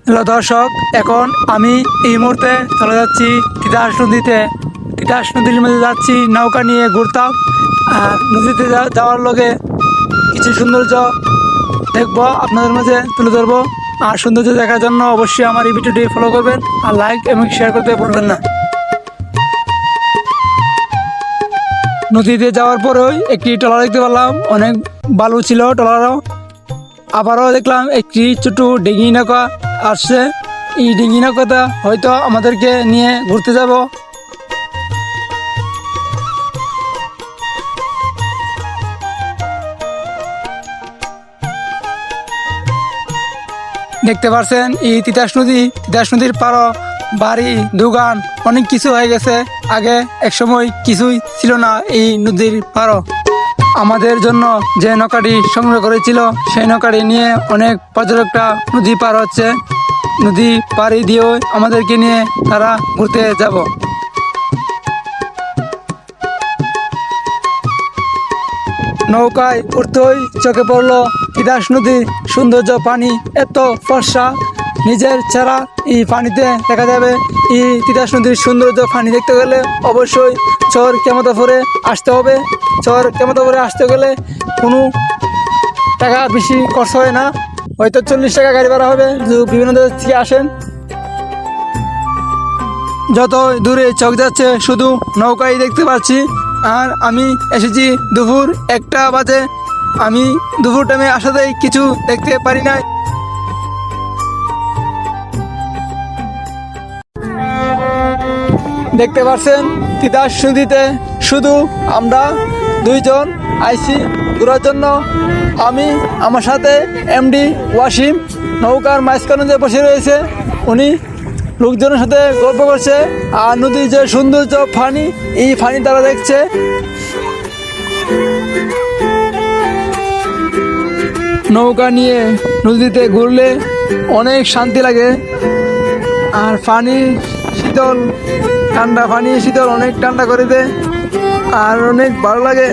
Hello দর্শক, এখন আমি এই মুহূর্তে চলে যাচ্ছি তিতাস নদীতে। তিতাস নদীর মধ্যে যাচ্ছি নৌকা নিয়ে ঘুরতাম। আর নদীতে যাওয়ার লগে কিছু সৌন্দর্য দেখবো, আপনাদের মাঝে তুলে ধরবো। আর সৌন্দর্য দেখার জন্য অবশ্যই আমার এই ভিডিওটি ফলো করবেন আর লাইক এবং শেয়ার করতে ভুলবেন না। নদীতে যাওয়ার পরেই একটি ট্রলার দেখতে পেলাম, অনেক বালু ছিল ট্রলারও। আবারও দেখলাম একটি ছোট ডিঙি নৌকা আসছে। এই ডিঙি নৌকাটা হয়তো আমাদেরকে নিয়ে ঘুরতে যাব। দেখতে পাচ্ছেন এই তিতাস নদীর পাড়ও বাড়ি দোকান অনেক কিছু হয়ে গেছে। আগে এক সময় কিছুই ছিল না এই নদীর পাড়ও। আমাদের জন্য যে নৌকাটি সংগ্রহ করেছিল সেই নৌকাটি নিয়ে অনেক পর্যটকরা নদী পার হচ্ছে। নদী পাড়ি দিয়েও আমাদেরকে নিয়ে তারা ঘুরতে যাব। নৌকায় উঠতেই চোখে পড়লো তিতাস নদীর সৌন্দর্য, পানি এত ফর্সা, নিজের ছাড়া এই পানিতে দেখা যাবে। এই তিতাস নদীর সৌন্দর্য পানি দেখতে গেলে অবশ্যই চর কেমতাপুরে আসতে হবে। চর কেমতাপুরে আসতে গেলে কোনো টাকা বেশি খরচ হয় না, হয়তো 40 টাকা গাড়ি ভাড়া হবে যদি বিভিন্ন দেশ থেকে আসেন। যত দূরে চোখ যাচ্ছে শুধু নৌকাই দেখতে পাচ্ছি। আর আমি এসেছি দুপুর 1টা বাজে। আমি দুপুর টাইমে আসাতেই কিছু দেখতে পারি নাই। দেখতে পাচ্ছেন তিতাস নদীতে শুধু আমরা দুইজন আইছি ঘোরার জন্য। আমি আমার সাথে এমডি ওয়াসিম নৌকার মাঝখানে যে বসে রয়েছে, উনি লোকজনের সাথে গল্প করছে। আর নদীর যে সৌন্দর্য পানি, এই পানি তারা দেখছে। নৌকা নিয়ে নদীতে ঘুরলে অনেক শান্তি লাগে। আর পানি শীতল, ঠান্ডা পানি শীতল অনেক ঠান্ডা করে দেয় আর অনেক ভালো লাগে।